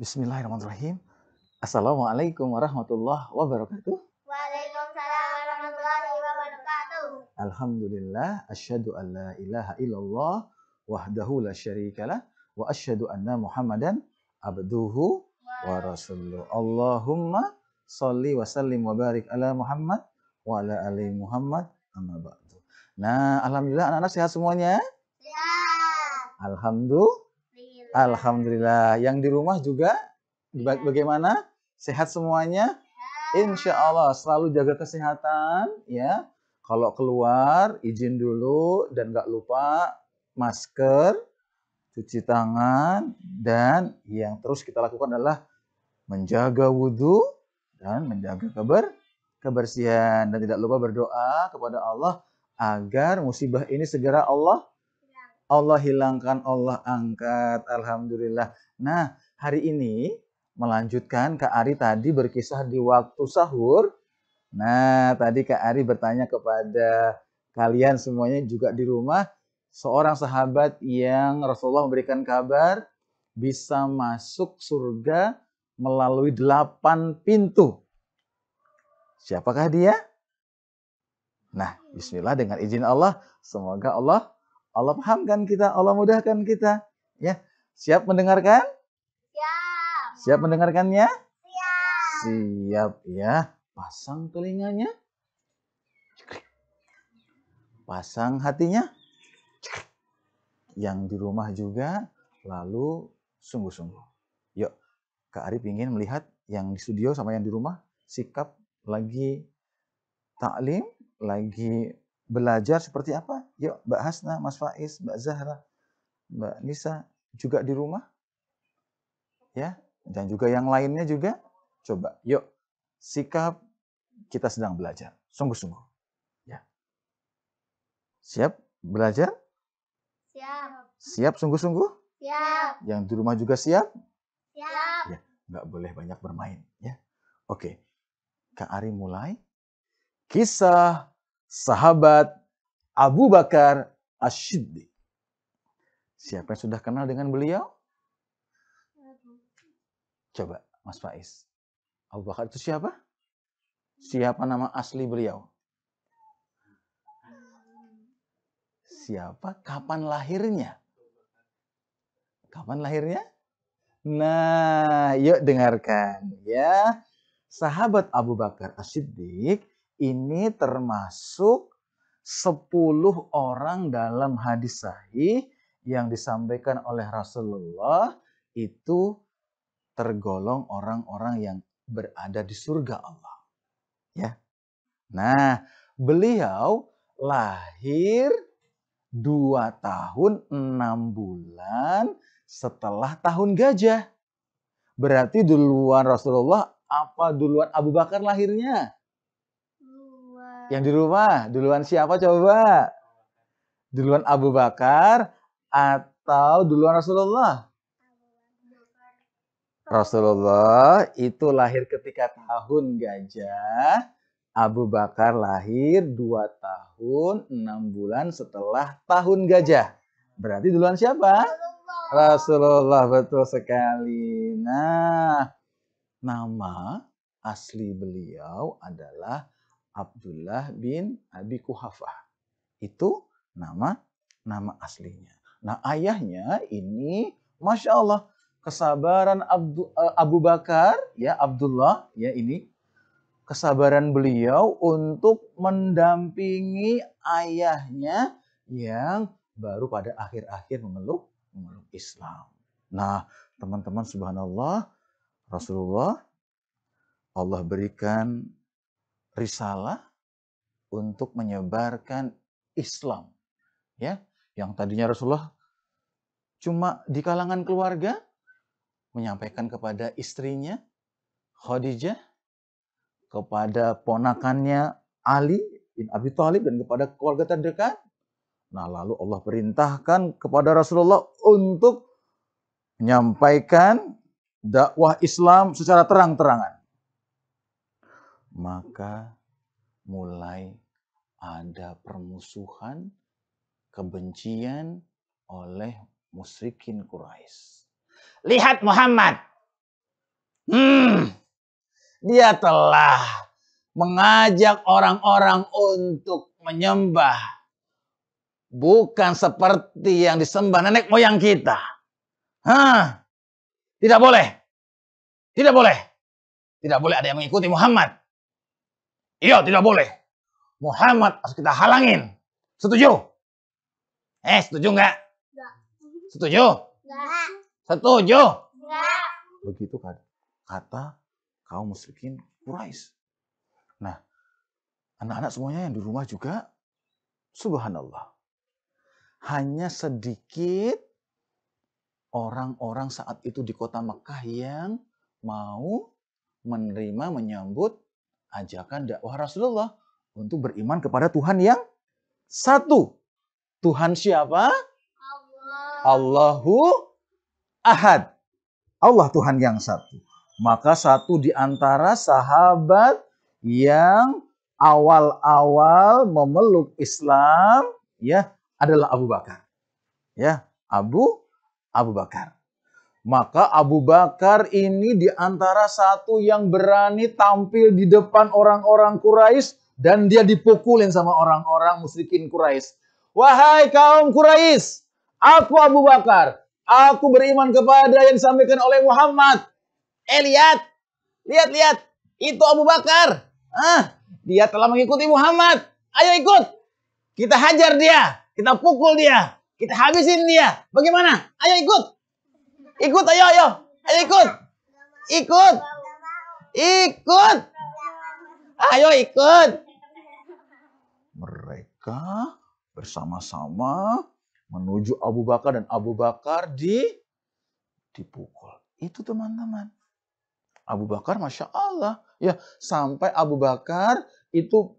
Bismillahirrahmanirrahim. Assalamualaikum warahmatullahi wabarakatuh. Waalaikumsalam warahmatullahi wabarakatuh. Alhamdulillah, asyhadu an la ilaha illallah wahdahu la syarikalah wa asyhadu anna Muhammadan abduhu wa rasuluh. Allahumma sholli wa sallim wa barik ala Muhammad wa ala ali Muhammad amma ba'du. Nah, alhamdulillah anak-anak sehat semuanya? Siap. Alhamdulillah. Yang di rumah juga bagaimana? Sehat semuanya? Insya Allah selalu jaga kesehatan ya. Kalau keluar izin dulu dan gak lupa masker, cuci tangan, dan yang terus kita lakukan adalah menjaga wudhu dan menjaga kebersihan, dan tidak lupa berdoa kepada Allah agar musibah ini segera Allah hilangkan, Allah angkat. Alhamdulillah. Nah, hari ini melanjutkan Kak Ari tadi berkisah di waktu sahur. Nah, tadi Kak Ari bertanya kepada kalian semuanya juga di rumah, seorang sahabat yang Rasulullah memberikan kabar bisa masuk surga melalui 8 pintu. Siapakah dia? Nah, bismillah, dengan izin Allah, semoga Allah pahamkan kita, Allah mudahkan kita. Ya, siap mendengarkan? Siap. Siap mendengarkannya? Siap. Siap ya. Pasang telinganya. Pasang hatinya. Yang di rumah juga, lalu sungguh-sungguh. Yuk, Kak Ari ingin melihat yang di studio sama yang di rumah, sikap lagi taklim, lagi belajar seperti apa? Yuk, Mbak Hasna, Mas Faiz, Mbak Zahra, Mbak Nisa juga di rumah. Ya, dan juga yang lainnya juga. Coba, yuk, sikap kita sedang belajar. Sungguh-sungguh. Ya. Siap belajar? Siap. Siap sungguh-sungguh? Siap. Yang di rumah juga siap? Siap. Ya, nggak boleh banyak bermain. Ya, oke. Kak Ari mulai. Kisah sahabat Abu Bakar Ash-Shiddiq. Siapa yang sudah kenal dengan beliau? Coba, Mas Faiz. Abu Bakar itu siapa? Siapa nama asli beliau? Siapa? Kapan lahirnya? Kapan lahirnya? Nah, yuk dengarkan ya. Sahabat Abu Bakar Ash-Shiddiq ini termasuk 10 orang dalam hadis sahih yang disampaikan oleh Rasulullah, itu tergolong orang-orang yang berada di surga Allah. Ya. Nah, beliau lahir 2 tahun 6 bulan setelah tahun gajah. Berarti duluan Rasulullah apa duluan Abu Bakar lahirnya? Yang di rumah, duluan siapa coba? Duluan Abu Bakar atau duluan Rasulullah? Rasulullah itu lahir ketika tahun gajah. Abu Bakar lahir 2 tahun 6 bulan setelah tahun gajah. Berarti duluan siapa? Rasulullah, betul sekali. Nah, nama asli beliau adalah Abdullah bin Abi Quhafah. Itu nama aslinya. Nah, ayahnya ini, Masya Allah, kesabaran Abu Bakar, ya Abdullah, ya ini kesabaran beliau untuk mendampingi ayahnya yang baru pada akhir-akhir memeluk Islam. Nah, teman-teman, subhanallah, Rasulullah, Allah berikan risalah untuk menyebarkan Islam. Ya, yang tadinya Rasulullah cuma di kalangan keluarga, menyampaikan kepada istrinya Khadijah, kepada ponakannya Ali bin Abi Thalib, dan kepada keluarga terdekat. Nah, lalu Allah perintahkan kepada Rasulullah untuk menyampaikan dakwah Islam secara terang-terangan. Maka mulai ada permusuhan, kebencian oleh musyrikin Quraisy. Lihat Muhammad, Dia telah mengajak orang-orang untuk menyembah bukan seperti yang disembah nenek moyang kita. Tidak boleh. Tidak boleh. Tidak boleh ada yang mengikuti Muhammad. Iya, tidak boleh. Muhammad harus kita halangin. Setuju? Setuju nggak? Setuju? Enggak. Setuju? Enggak. Begitu kata kaum musyrikin Quraisy. Nah, anak-anak semuanya yang di rumah juga, subhanallah. Hanya sedikit orang-orang saat itu di kota Mekah yang mau menerima, menyambut ajakan dakwah Rasulullah untuk beriman kepada Tuhan yang satu. Tuhan siapa? Allahu Ahad. Allah Tuhan yang satu. Maka satu di antara sahabat yang awal-awal memeluk Islam ya adalah Abu Bakar. Ya, Abu Bakar. Maka Abu Bakar ini di antara satu yang berani tampil di depan orang-orang Quraisy dan dia dipukulin sama orang-orang musyrikin Quraisy. Wahai kaum Quraisy, aku Abu Bakar, aku beriman kepada yang disampaikan oleh Muhammad. Lihat, itu Abu Bakar. Dia telah mengikuti Muhammad. Ayo ikut. Kita hajar dia, kita pukul dia, kita habisin dia. Bagaimana? Ayo ikut. Ikut, ayo ikut. Ikut. Ayo ikut. Mereka bersama-sama menuju Abu Bakar dan Abu Bakar dipukul. Itu teman-teman. Abu Bakar Masya Allah. Ya, sampai Abu Bakar itu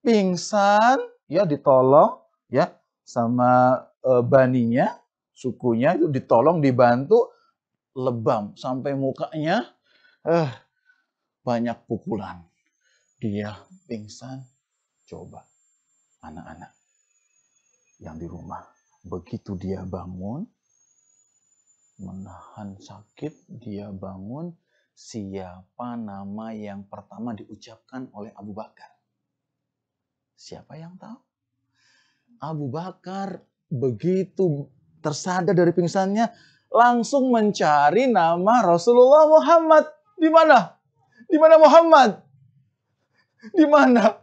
pingsan, ya ditolong ya sama baninya, sukunya itu ditolong, dibantu, lebam sampai mukanya banyak pukulan. Dia pingsan. Coba anak-anak yang di rumah, begitu dia bangun, menahan sakit, dia bangun, siapa nama yang pertama diucapkan oleh Abu Bakar? Siapa yang tahu? Abu Bakar begitu tersadar dari pingsannya, langsung mencari nama Rasulullah Muhammad. Di mana? Di mana Muhammad? Di mana?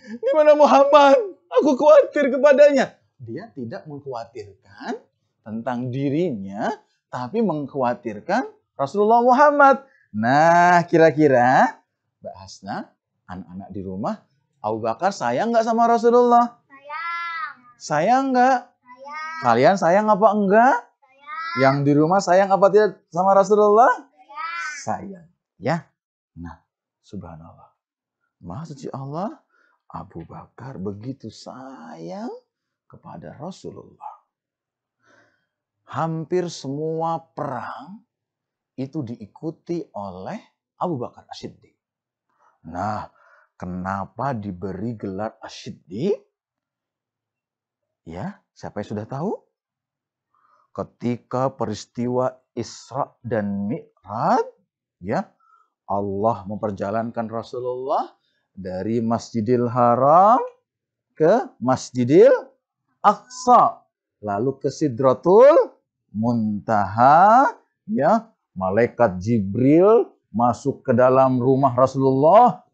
Di mana Muhammad? Aku khawatir kepadanya. Dia tidak mengkhawatirkan tentang dirinya, tapi mengkhawatirkan Rasulullah Muhammad. Nah, kira-kira Mbak Hasna, anak-anak di rumah, Abu Bakar sayang nggak sama Rasulullah? Sayang. Sayang nggak? Sayang. Kalian sayang apa enggak? Sayang. Yang di rumah sayang apa tidak sama Rasulullah? Sayang. Sayang. Ya. Nah, subhanallah. Maha suci Allah, Abu Bakar begitu sayang kepada Rasulullah. Hampir semua perang itu diikuti oleh Abu Bakar As-Siddiq. Nah, kenapa diberi gelar As-Siddiq? Ya, siapa yang sudah tahu? Ketika peristiwa Isra dan Mi'raj, ya, Allah memperjalankan Rasulullah dari Masjidil Haram ke Masjidil Aqsa, lalu ke Sidratul Muntaha, ya, malaikat Jibril masuk ke dalam rumah Rasulullah,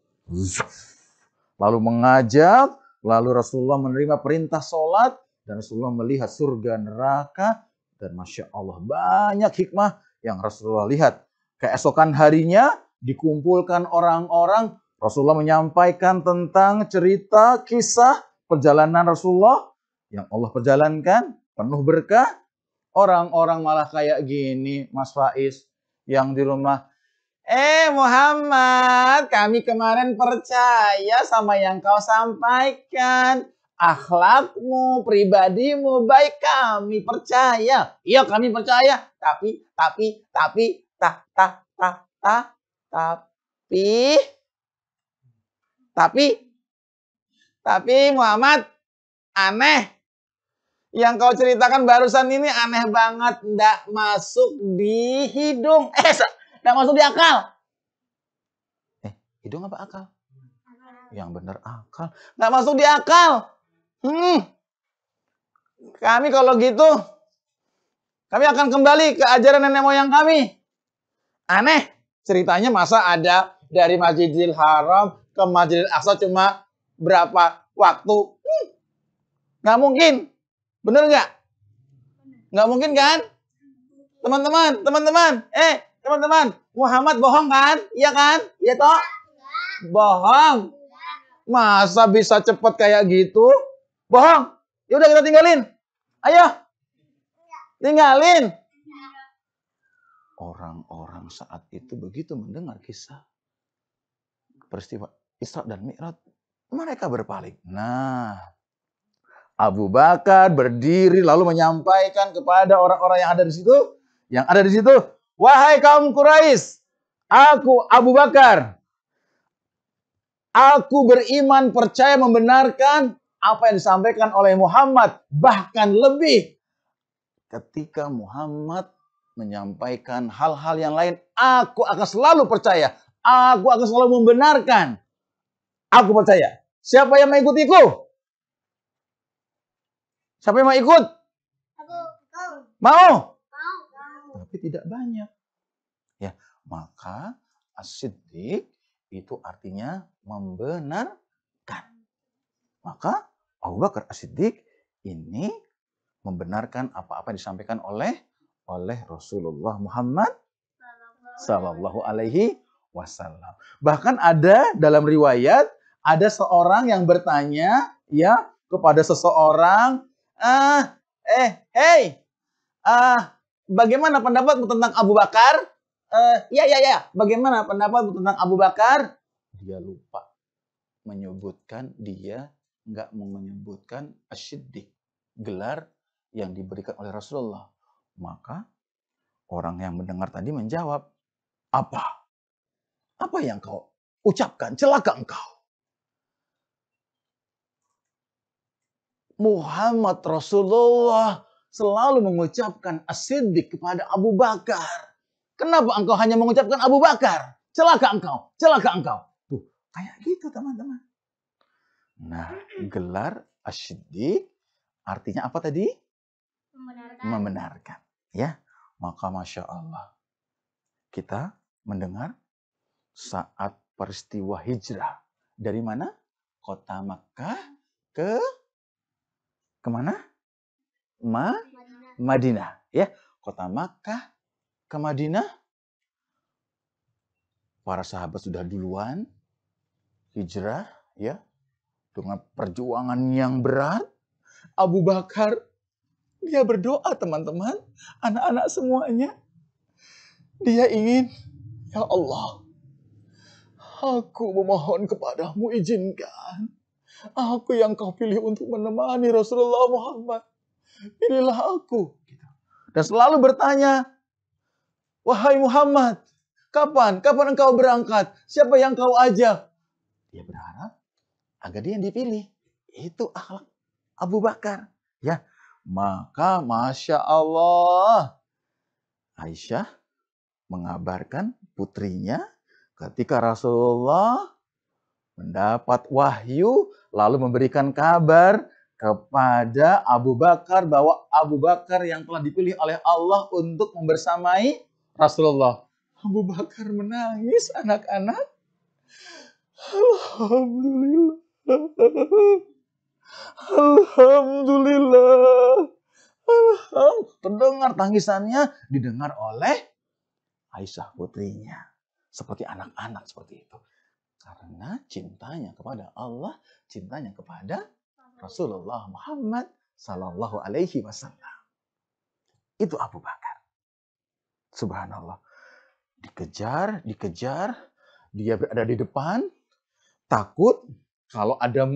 lalu mengajak, lalu Rasulullah menerima perintah sholat, dan Rasulullah melihat surga neraka, dan Masya Allah banyak hikmah yang Rasulullah lihat. Keesokan harinya dikumpulkan orang-orang, Rasulullah menyampaikan tentang cerita kisah perjalanan Rasulullah yang Allah perjalankan, penuh berkah. Orang-orang malah kayak gini, Mas Faiz, yang di rumah. Muhammad, kami kemarin percaya sama yang kau sampaikan. Akhlakmu, pribadimu baik, kami percaya. Iya, kami percaya. Tapi Muhammad, aneh. Yang kau ceritakan barusan ini aneh banget. Nggak masuk di hidung. Nggak masuk di akal. Hidung apa akal? Yang benar akal. Nggak masuk di akal. Kami kalau gitu, kami akan kembali ke ajaran nenek moyang kami. Aneh. Ceritanya masa ada dari Masjidil Haram ke Masjidil Aqsa cuma berapa waktu? Nggak mungkin. Bener nggak? Nggak mungkin kan? Teman-teman. Teman-teman. Muhammad bohong kan? Iya kan? Iya toh? Bohong. Masa bisa cepat kayak gitu? Bohong. Yaudah kita tinggalin. Ayo. Tinggalin. Orang-orang saat itu begitu mendengar kisah peristiwa Isra dan Mi'raj, mereka berpaling. Nah, Abu Bakar berdiri lalu menyampaikan kepada orang-orang yang ada di situ, wahai kaum Quraisy, aku Abu Bakar, aku beriman, percaya, membenarkan apa yang disampaikan oleh Muhammad, bahkan lebih. Ketika Muhammad menyampaikan hal-hal yang lain, aku akan selalu percaya, aku akan selalu membenarkan. Aku percaya. Siapa yang mengikutiku? Siapa yang mau ikut? Mau? Tapi tidak banyak. Ya, maka as-siddiq itu artinya membenarkan. Maka Abu Bakar as-Siddiq ini membenarkan apa-apa yang disampaikan oleh Rasulullah Muhammad sallallahu alaihi wasallam. Bahkan ada dalam riwayat ada seorang yang bertanya ya kepada seseorang, bagaimana pendapatmu tentang Abu Bakar? Ya. Bagaimana pendapatmu tentang Abu Bakar? Dia lupa menyebutkan, dia nggak mau menyebutkan as-siddiq, gelar yang diberikan oleh Rasulullah. Maka orang yang mendengar tadi menjawab, apa? Apa yang kau ucapkan? Celaka engkau. Muhammad Rasulullah selalu mengucapkan as-siddiq kepada Abu Bakar. Kenapa engkau hanya mengucapkan Abu Bakar? Celaka engkau, celaka engkau. Tuh, kayak gitu teman-teman. Nah, gelar as-siddiq artinya apa tadi? Membenarkan. Ya, maka Masya Allah. Kita mendengar saat peristiwa hijrah. Dari mana? Kota Makkah ke kemana? Madinah. Ya, kota Makkah ke Madinah. Para sahabat sudah duluan hijrah, ya, dengan perjuangan yang berat. Abu Bakar, dia berdoa teman-teman, anak-anak semuanya. Dia ingin, ya Allah, aku memohon kepadamu izinkan. Aku yang kau pilih untuk menemani Rasulullah Muhammad. Pilihlah aku. Dan selalu bertanya, wahai Muhammad, kapan engkau berangkat? Siapa yang kau ajak? Dia berharap agar dia yang dipilih. Itu akhlak Abu Bakar. Ya, maka Masya Allah, Aisyah mengabarkan putrinya ketika Rasulullah mendapat wahyu lalu memberikan kabar kepada Abu Bakar bahwa Abu Bakar yang telah dipilih oleh Allah untuk membersamai Rasulullah. Abu Bakar menangis, anak-anak. Alhamdulillah. Alhamdulillah. Terdengar tangisannya didengar oleh Aisyah putrinya. Seperti anak-anak seperti itu. Karena cintanya kepada Allah, cintanya kepada Rasulullah Muhammad sallallahu alaihi wasallam. Itu Abu Bakar. Subhanallah. Dikejar, dia berada di depan, takut kalau ada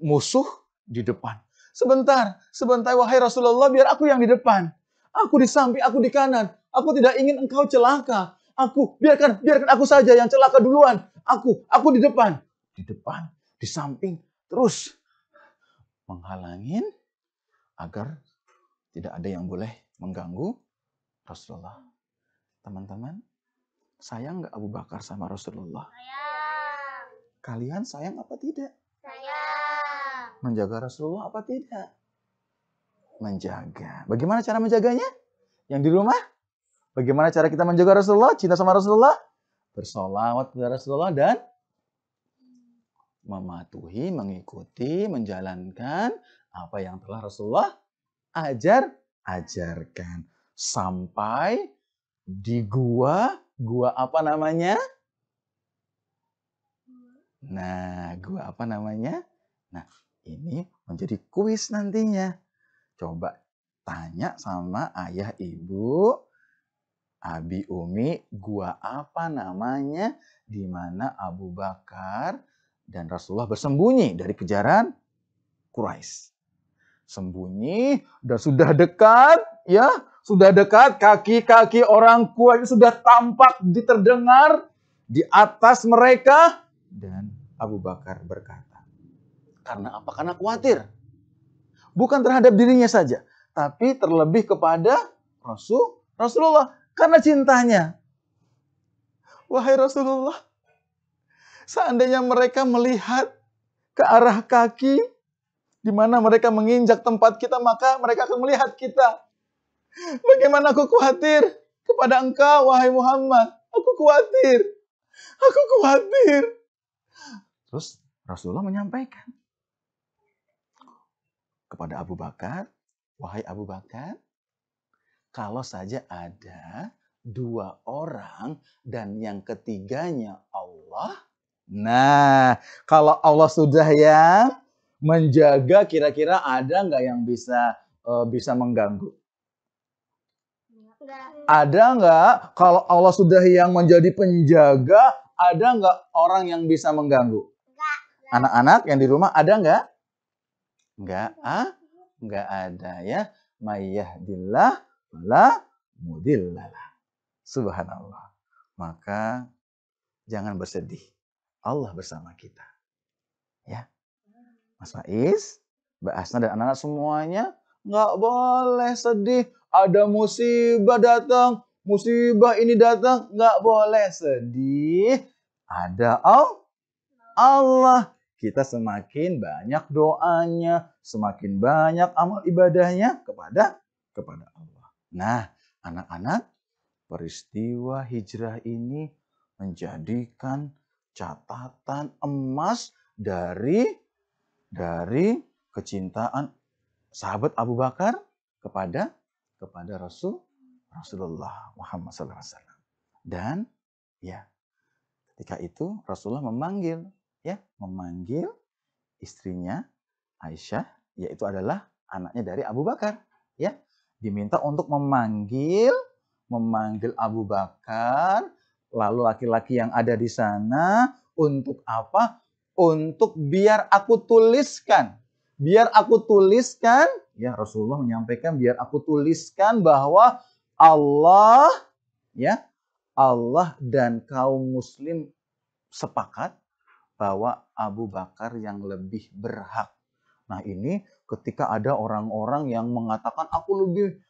musuh di depan. Sebentar, wahai Rasulullah, biar aku yang di depan. Aku di samping, aku di kanan. Aku tidak ingin engkau celaka. Biarkan aku saja yang celaka duluan. Aku di depan. Di depan, di samping, terus menghalangin agar tidak ada yang boleh mengganggu Rasulullah. Teman-teman, Sayang nggak Abu Bakar sama Rasulullah? Sayang. Kalian sayang apa tidak? Sayang. Menjaga Rasulullah apa tidak? Menjaga. Bagaimana cara menjaganya? Yang di rumah? Bagaimana cara kita menjaga Rasulullah? Cinta sama Rasulullah? Bersolawat kepada Rasulullah dan mematuhi, mengikuti, menjalankan apa yang telah Rasulullah ajarkan. Sampai di gua apa namanya? Nah, gua apa namanya? Nah, ini menjadi kuis nantinya. Coba tanya sama ayah ibu, abi umi, gua apa namanya? Di mana Abu Bakar dan Rasulullah bersembunyi dari kejaran Quraisy. Sembunyi dan sudah dekat, ya, sudah dekat, kaki-kaki orang Quraisy sudah tampak terdengar di atas mereka. Dan Abu Bakar berkata, karena apa? Karena khawatir. Bukan terhadap dirinya saja, tapi terlebih kepada Rasulullah. Karena cintanya. Wahai Rasulullah, seandainya mereka melihat ke arah kaki, di mana mereka menginjak tempat kita, maka mereka akan melihat kita. Bagaimana aku khawatir kepada engkau, wahai Muhammad. Aku khawatir. Aku khawatir. Terus Rasulullah menyampaikan kepada Abu Bakar, wahai Abu Bakar, kalau saja ada 2 orang dan yang ketiganya Allah. Nah, kalau Allah sudah yang menjaga, kira-kira ada nggak yang bisa mengganggu? Enggak. Ada nggak kalau Allah sudah yang menjadi penjaga, ada nggak orang yang bisa mengganggu? Enggak. Anak-anak yang di rumah ada nggak? Nggak ada ya. Mayyahdillah wala mudillalah. Subhanallah. Maka jangan bersedih. Allah bersama kita. Ya. Mas Faiz, Mbak Asna dan anak-anak semuanya nggak boleh sedih. Ada musibah datang, musibah ini datang, nggak boleh sedih. Ada Allah. Kita semakin banyak doanya, semakin banyak amal ibadahnya kepada Allah. Nah, anak-anak, peristiwa hijrah ini menjadikan catatan emas dari kecintaan sahabat Abu Bakar kepada Rasulullah Muhammad SAW. Dan ya, ketika itu Rasulullah memanggil istrinya Aisyah, yaitu adalah anaknya dari Abu Bakar, ya. Diminta untuk memanggil Abu Bakar, lalu laki-laki yang ada di sana untuk apa? Untuk biar aku tuliskan. Ya, Rasulullah menyampaikan biar aku tuliskan bahwa Allah dan kaum muslim sepakat bahwa Abu Bakar yang lebih berhak. Nah, ini ketika ada orang-orang yang mengatakan aku lebih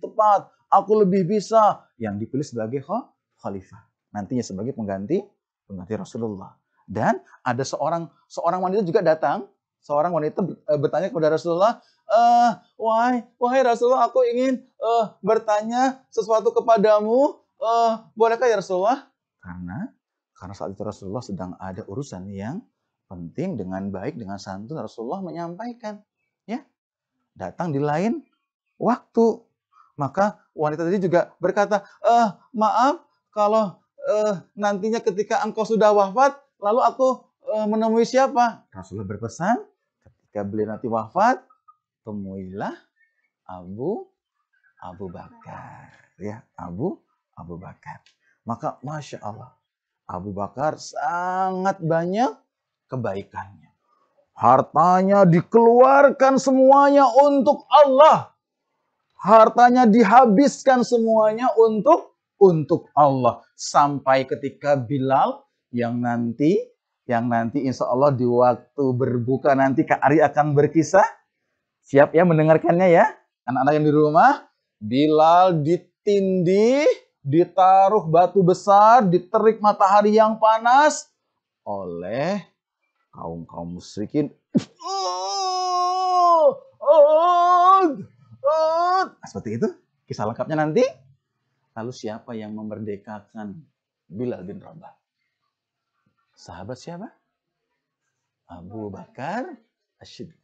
tepat, aku lebih bisa, yang dipilih sebagai khalifah, nantinya sebagai pengganti Rasulullah. Dan ada seorang wanita juga datang, seorang wanita bertanya kepada Rasulullah, wahai Rasulullah, aku ingin bertanya sesuatu kepadamu, bolehkah ya Rasulullah? Karena saat itu Rasulullah sedang ada urusan yang penting, dengan baik, dengan santun Rasulullah menyampaikan, ya, datang di lain waktu. Maka wanita tadi juga berkata, maaf kalau nantinya ketika engkau sudah wafat, lalu aku menemui siapa? Rasulullah berpesan, ketika beliau nanti wafat, temuilah Abu Bakar, ya, Abu Bakar. Maka Masya Allah, Abu Bakar sangat banyak kebaikannya. Hartanya dikeluarkan semuanya untuk Allah. Hartanya dihabiskan semuanya untuk Allah. Sampai ketika Bilal yang nanti insya Allah di waktu berbuka nanti Kak Ari akan berkisah. Siap ya mendengarkannya ya. Anak-anak yang di rumah, Bilal ditindih ditaruh batu besar, diterik matahari yang panas oleh kaum musyrikin. Seperti itu kisah lengkapnya nanti. Lalu siapa yang memerdekakan Bilal bin Rabah? Sahabat siapa? Abu Bakar As-Siddiq.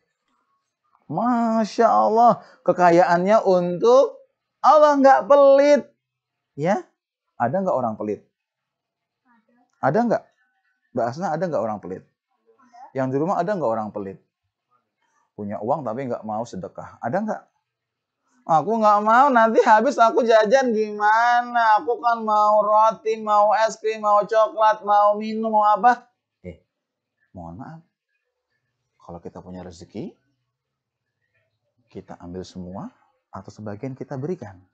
Masya Allah, kekayaannya untuk Allah, nggak pelit. Ya, ada nggak orang pelit? Ada nggak? Mbak Asna, ada nggak orang pelit? Yang di rumah ada nggak orang pelit? Punya uang tapi nggak mau sedekah. Ada nggak? Aku nggak mau, nanti habis aku jajan gimana? Aku kan mau roti, mau es krim, mau coklat, mau minum, mau apa? Mohon maaf. Kalau kita punya rezeki, kita ambil semua atau sebagian kita berikan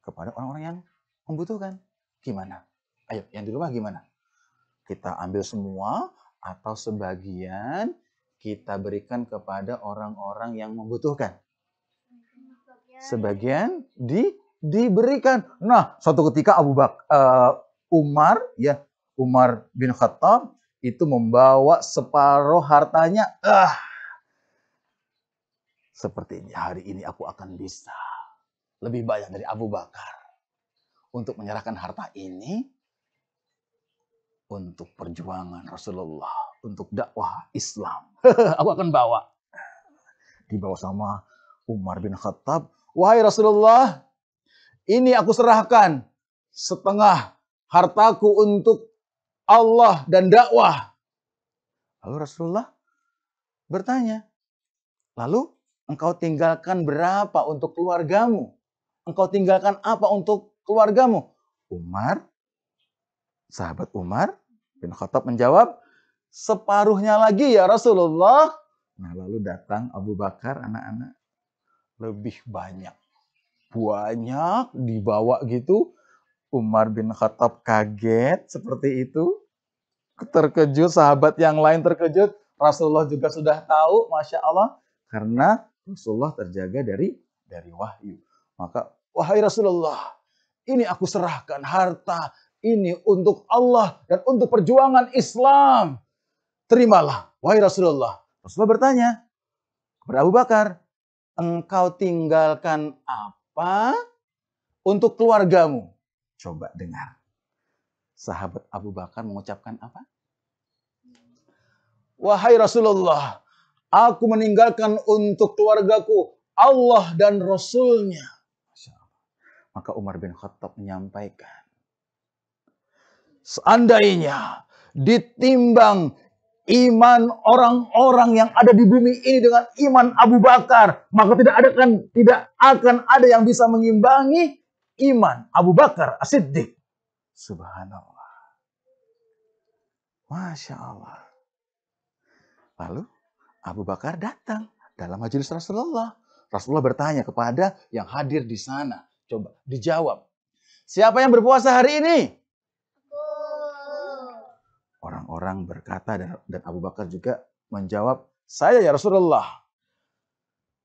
kepada orang-orang yang membutuhkan. Gimana? Ayo, yang di rumah gimana? Kita ambil semua atau sebagian kita berikan kepada orang-orang yang membutuhkan. Sebagian diberikan. Nah, suatu ketika Umar bin Khattab itu membawa separuh hartanya. Seperti ini, hari ini aku akan bisa lebih banyak dari Abu Bakar untuk menyerahkan harta ini untuk perjuangan Rasulullah, untuk dakwah Islam. Aku akan bawa. Dibawa sama Umar bin Khattab. Wahai Rasulullah, ini aku serahkan setengah hartaku untuk Allah dan dakwah. Lalu Rasulullah bertanya, lalu engkau tinggalkan berapa untuk keluargamu? Engkau tinggalkan apa untuk keluargamu? Sahabat Umar bin Khattab menjawab, separuhnya lagi ya Rasulullah. Nah, lalu datang Abu Bakar, anak-anak lebih banyak. Banyak dibawa gitu. Umar bin Khattab kaget seperti itu. Terkejut, sahabat yang lain terkejut. Rasulullah juga sudah tahu, Masya Allah. Karena Rasulullah terjaga dari wahyu. Maka, wahai Rasulullah, ini aku serahkan harta ini untuk Allah dan untuk perjuangan Islam. Terimalah, wahai Rasulullah. Rasulullah bertanya kepada Abu Bakar, engkau tinggalkan apa untuk keluargamu? Coba dengar. Sahabat Abu Bakar mengucapkan apa? Wahai Rasulullah, aku meninggalkan untuk keluargaku Allah dan Rasulnya. Maka Umar bin Khattab menyampaikan, seandainya ditimbang iman orang-orang yang ada di bumi ini dengan iman Abu Bakar, maka tidak akan ada yang bisa mengimbangi iman Abu Bakar As-Siddiq. Subhanallah. Masya Allah. Lalu Abu Bakar datang dalam majelis Rasulullah. Rasulullah bertanya kepada yang hadir di sana. Coba dijawab. Siapa yang berpuasa hari ini? Orang-orang berkata dan Abu Bakar juga menjawab, saya ya Rasulullah.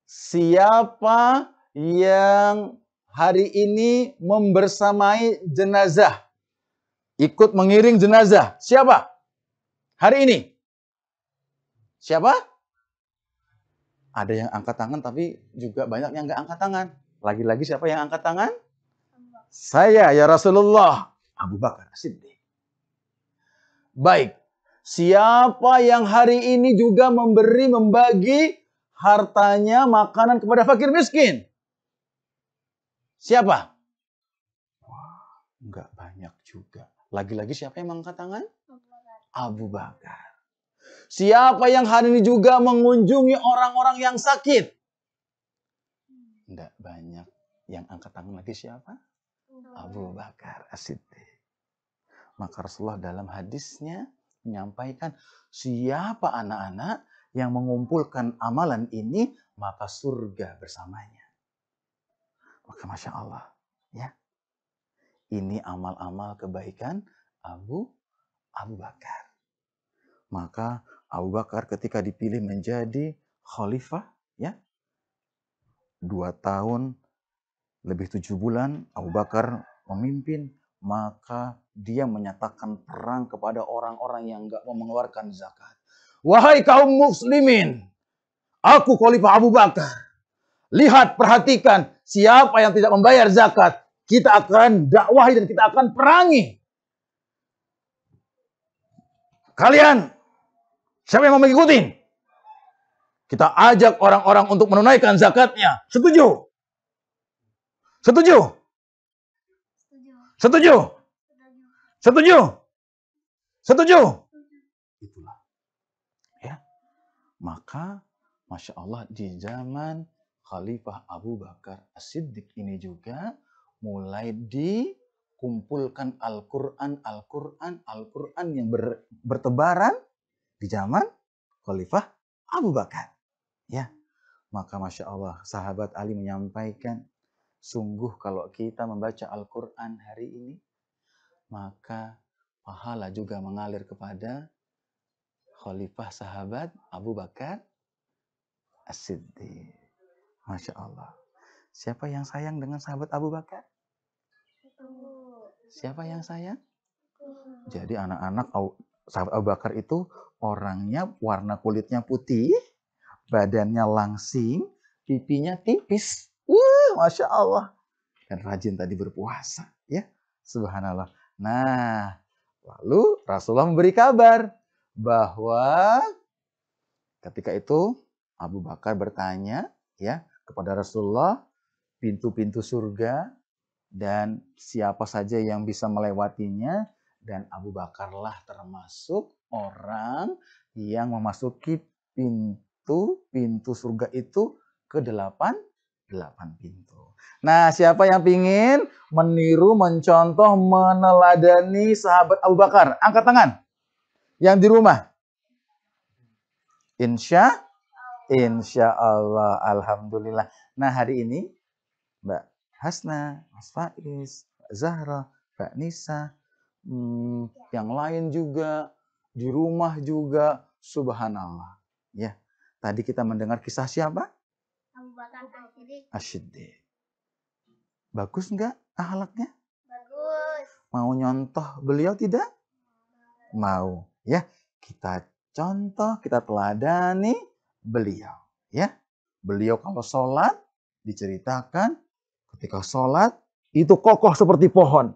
Siapa yang hari ini membersamai jenazah? Ikut mengiring jenazah. Siapa? Hari ini. Siapa? Ada yang angkat tangan tapi juga banyak yang nggak angkat tangan. Lagi-lagi siapa yang angkat tangan? Saya ya Rasulullah. Abu Bakar Siddiq. Baik, siapa yang hari ini juga membagi hartanya, makanan kepada fakir miskin? Siapa? Wah, enggak banyak juga. Lagi-lagi siapa yang mengangkat tangan? Abu Bakar. Siapa yang hari ini juga mengunjungi orang-orang yang sakit? Enggak banyak. Yang angkat tangan lagi siapa? Abu Bakar As-Siddiq. Maka Rasulullah dalam hadisnya menyampaikan, siapa anak-anak yang mengumpulkan amalan ini, maka surga bersamanya. Maka Masya Allah, ya, ini amal-amal kebaikan Abu Bakar. Maka Abu Bakar ketika dipilih menjadi khalifah, ya, 2 tahun lebih 7 bulan Abu Bakar memimpin, maka dia menyatakan perang kepada orang-orang yang enggak mau mengeluarkan zakat. Wahai kaum muslimin, aku Khalifah Abu Bakar. Lihat, perhatikan, siapa yang tidak membayar zakat, kita akan dakwahi dan kita akan perangi. Kalian, siapa yang mau mengikuti? Kita ajak orang-orang untuk menunaikan zakatnya. Setuju? Setuju? Setuju? Setuju? Setuju? Itulah. Ya. Maka, Masya Allah, di zaman Khalifah Abu Bakar As-Siddiq ini juga mulai dikumpulkan Al-Quran yang bertebaran di zaman Khalifah Abu Bakar. Ya, maka Masya Allah, sahabat Ali menyampaikan, sungguh kalau kita membaca Al-Quran hari ini, maka pahala juga mengalir kepada Khalifah sahabat Abu Bakar As-Siddiq. Masya Allah. Siapa yang sayang dengan sahabat Abu Bakar? Siapa yang sayang? Jadi anak-anak sahabat Abu Bakar itu orangnya warna kulitnya putih, badannya langsing, pipinya tipis. Masya Allah. Dan rajin tadi berpuasa. Ya, subhanallah. Nah, lalu Rasulullah memberi kabar bahwa ketika itu Abu Bakar bertanya ya kepada Rasulullah pintu-pintu surga dan siapa saja yang bisa melewatinya, dan Abu Bakarlah termasuk orang yang memasuki pintu surga itu ke 8 pintu. Nah, siapa yang ingin meniru, mencontoh, meneladani sahabat Abu Bakar? Angkat tangan. Yang di rumah. Insya Allah, alhamdulillah. Nah, hari ini Mbak Hasna, Mas Faiz, Mbak Zahra, Mbak Nisa, yang lain juga, di rumah juga, subhanallah. Ya, tadi kita mendengar kisah siapa? Abu Bakar As-Siddiq. Bagus nggak akhlaknya? Bagus. Mau nyontoh beliau tidak? Mau. Ya, kita contoh, kita teladani beliau. Ya, beliau kalau sholat diceritakan ketika sholat itu kokoh seperti pohon.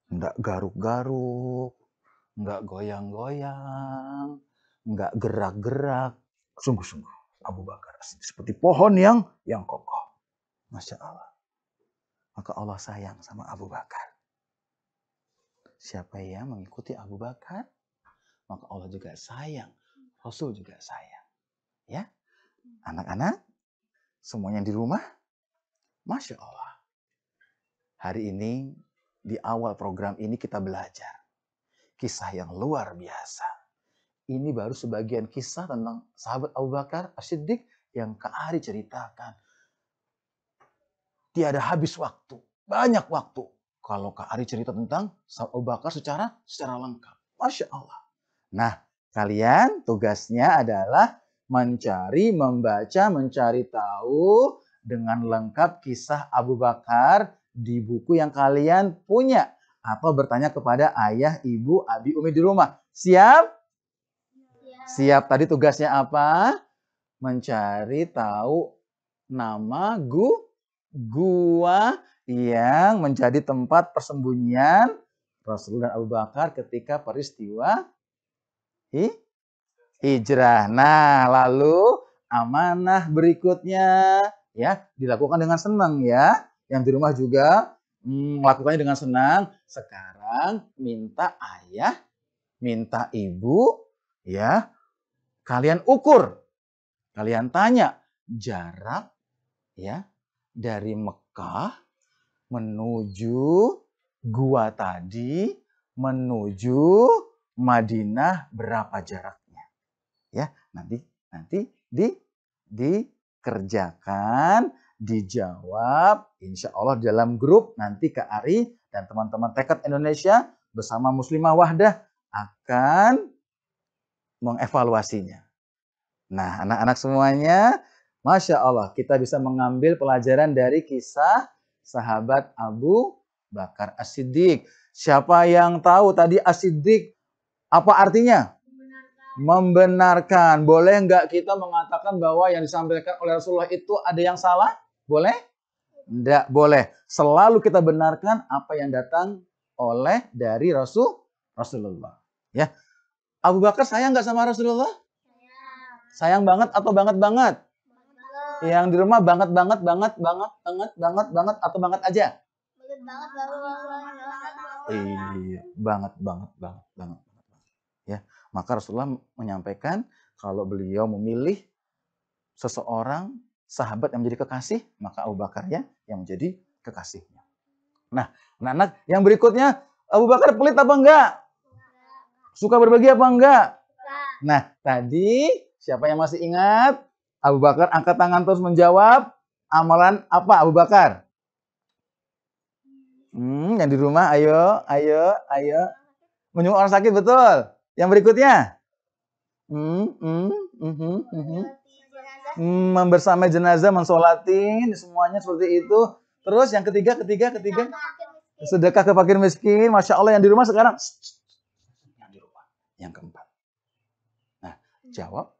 Enggak garuk-garuk, enggak goyang-goyang, enggak gerak-gerak. Sungguh-sungguh Abu Bakar seperti pohon yang kokoh. Masya Allah. Maka Allah sayang sama Abu Bakar. Siapa yang mengikuti Abu Bakar, maka Allah juga sayang. Rasul juga sayang. Ya, anak-anak, semuanya di rumah, Masya Allah. Hari ini, di awal program ini kita belajar kisah yang luar biasa. Ini baru sebagian kisah tentang sahabat Abu Bakar As-Siddiq yang Kak Ari ceritakan. Tiada habis waktu, banyak waktu. Kalau Kak Ari cerita tentang sahabat Abu Bakar secara lengkap. Masya Allah. Nah, kalian tugasnya adalah mencari, membaca, mencari tahu dengan lengkap kisah Abu Bakar di buku yang kalian punya. Atau bertanya kepada ayah, ibu, abi, umi di rumah. Siap? Siap. Tadi tugasnya apa? Mencari tahu nama gua yang menjadi tempat persembunyian Rasulullah dan Abu Bakar ketika peristiwa hijrah. Nah, lalu amanah berikutnya ya dilakukan dengan senang ya. Yang di rumah juga melakukannya dengan senang. Sekarang minta ayah, minta ibu ya, kalian ukur. Kalian tanya jarak ya dari Mekah menuju gua tadi menuju Madinah berapa jaraknya? Ya, nanti dikerjakan, dijawab, insya Allah dalam grup nanti Kak Ari dan teman-teman Tekad Indonesia bersama Muslimah Wahdah akan mengevaluasinya. Nah, anak-anak semuanya Masya Allah, kita bisa mengambil pelajaran dari kisah sahabat Abu Bakar As-Siddiq. Siapa yang tahu tadi As-Siddiq apa artinya? Membenarkan. Boleh nggak kita mengatakan bahwa yang disampaikan oleh Rasulullah itu ada yang salah? Boleh? Tidak boleh. Selalu kita benarkan apa yang datang oleh dari Rasulullah. Ya, Abu Bakar sayang nggak sama Rasulullah? Sayang banget atau banget banget? Yang di rumah banget banget atau banget aja? Iya, banget. Ya, maka Rasulullah menyampaikan kalau beliau memilih seseorang sahabat yang menjadi kekasih, maka Abu Bakar ya yang menjadi kekasihnya. Nah, anak-anak yang berikutnya, Abu Bakar pelit apa enggak? Suka berbagi apa enggak? Nah, tadi siapa yang masih ingat? Abu Bakar angkat tangan terus menjawab. Amalan apa Abu Bakar? Yang di rumah, ayo. Menyuruh orang sakit, betul. Yang berikutnya? Membersamai jenazah, mensolatin, semuanya seperti itu. Terus yang ketiga. Sedekah ke fakir miskin. Masya Allah, yang di rumah sekarang. Yang di rumah. Yang keempat. Nah, jawab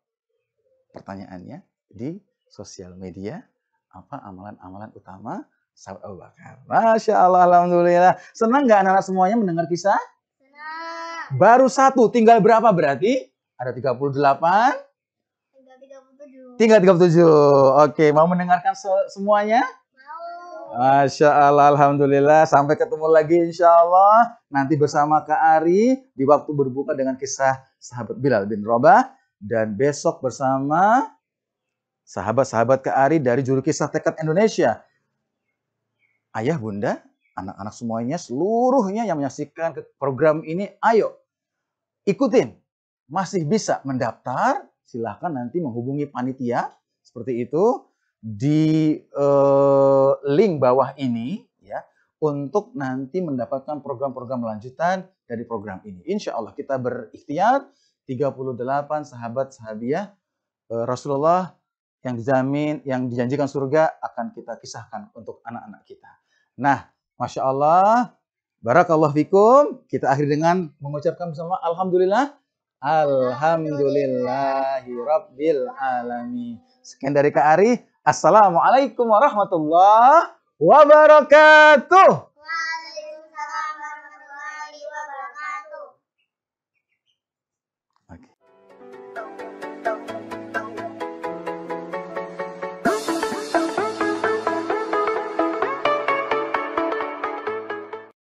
pertanyaannya di sosial media. Apa amalan-amalan utama sahabat Abu Bakar? Masya Allah, alhamdulillah. Senang nggak anak-anak semuanya mendengar kisah? Senang. Baru satu, tinggal berapa berarti? Ada 38? Tinggal 37. Oke, mau mendengarkan semuanya? Mau. Masya Allah, alhamdulillah. Sampai ketemu lagi insya Allah. Nanti bersama Kak Ari di waktu berbuka dengan kisah sahabat Bilal bin Rabah. Dan besok bersama sahabat-sahabat Kak Ari dari Juru Kisah Tekad Indonesia. Ayah, bunda, anak-anak semuanya, seluruhnya yang menyaksikan program ini, ayo ikutin. Masih bisa mendaftar, silahkan nanti menghubungi panitia seperti itu di link bawah ini ya untuk nanti mendapatkan program-program lanjutan dari program ini. Insya Allah kita berikhtiar 38 sahabat sahabiah Rasulullah yang dijamin, yang dijanjikan surga akan kita kisahkan untuk anak-anak kita. Nah, Masya Allah, barakallahu fikum. Kita akhiri dengan mengucapkan bersama Alhamdulillah. Alhamdulillahi Rabbil Alamin. Sekian dari Kak Ari. Assalamualaikum warahmatullahi wabarakatuh.